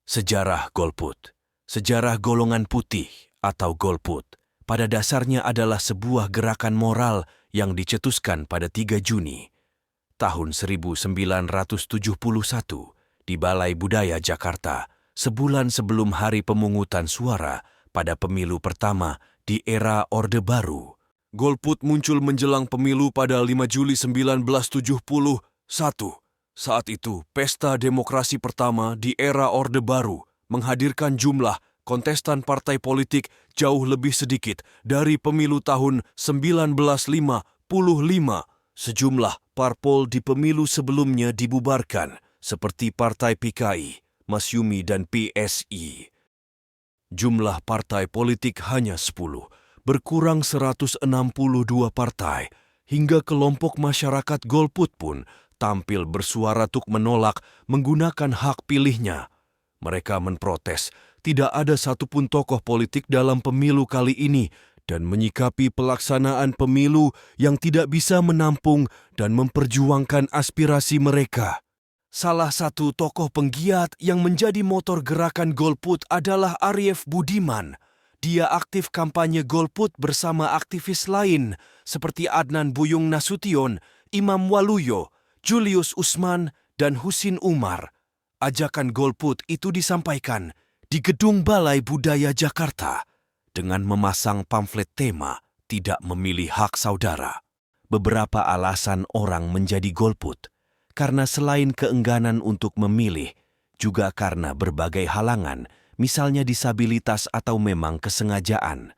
Sejarah golput. Sejarah golongan putih atau golput pada dasarnya adalah sebuah gerakan moral yang dicetuskan pada 3 Juni tahun 1971 di Balai Budaya Jakarta, sebulan sebelum hari pemungutan suara pada pemilu pertama di era Orde Baru. Golput muncul menjelang pemilu pada 5 Juli 1971. Saat itu, pesta demokrasi pertama di era Orde Baru menghadirkan jumlah kontestan partai politik jauh lebih sedikit dari pemilu tahun 1955. Sejumlah parpol di pemilu sebelumnya dibubarkan, seperti Partai PKI, Masyumi, dan PSI. Jumlah partai politik hanya 10, berkurang 162 partai, hingga kelompok masyarakat golput pun tampil bersuara untuk menolak menggunakan hak pilihnya. Mereka memprotes tidak ada satupun tokoh politik dalam pemilu kali ini dan menyikapi pelaksanaan pemilu yang tidak bisa menampung dan memperjuangkan aspirasi mereka. Salah satu tokoh penggiat yang menjadi motor gerakan golput adalah Arief Budiman. Dia aktif kampanye golput bersama aktivis lain seperti Adnan Buyung Nasution, Imam Waluyo, Julius Usman, dan Husin Umar. Ajakan golput itu disampaikan di Gedung Balai Budaya Jakarta dengan memasang pamflet tema "Tidak Memilih Hak Saudara". Beberapa alasan orang menjadi golput, karena selain keengganan untuk memilih, juga karena berbagai halangan, misalnya disabilitas atau memang kesengajaan.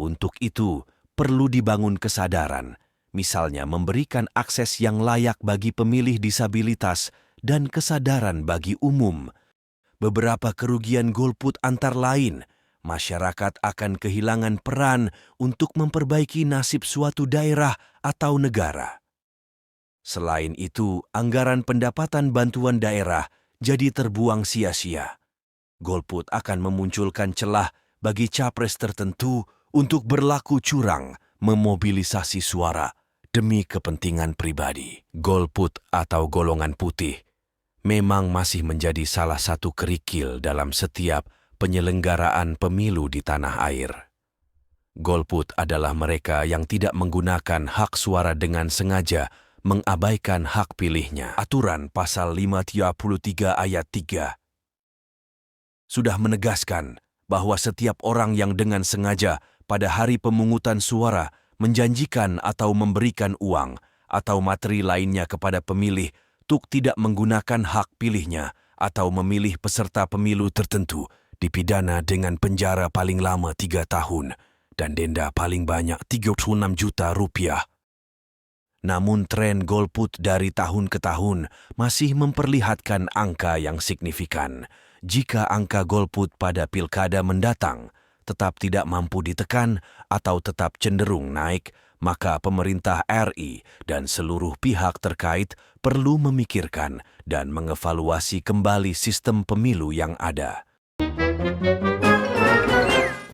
Untuk itu, perlu dibangun kesadaran, misalnya memberikan akses yang layak bagi pemilih disabilitas dan kesadaran bagi umum. Beberapa kerugian golput antara lain, masyarakat akan kehilangan peran untuk memperbaiki nasib suatu daerah atau negara. Selain itu, anggaran pendapatan bantuan daerah jadi terbuang sia-sia. Golput akan memunculkan celah bagi capres tertentu untuk berlaku curang, memobilisasi suara demi kepentingan pribadi. Golput atau golongan putih memang masih menjadi salah satu kerikil dalam setiap penyelenggaraan pemilu di tanah air. Golput adalah mereka yang tidak menggunakan hak suara dengan sengaja mengabaikan hak pilihnya. Aturan pasal 533 ayat 3 sudah menegaskan bahwa setiap orang yang dengan sengaja pada hari pemungutan suara menjanjikan atau memberikan uang atau materi lainnya kepada pemilih untuk tidak menggunakan hak pilihnya atau memilih peserta pemilu tertentu dipidana dengan penjara paling lama 3 tahun dan denda paling banyak 36 juta rupiah. Namun tren golput dari tahun ke tahun masih memperlihatkan angka yang signifikan. Jika angka golput pada pilkada mendatang tetap tidak mampu ditekan atau tetap cenderung naik, maka pemerintah RI dan seluruh pihak terkait perlu memikirkan dan mengevaluasi kembali sistem pemilu yang ada.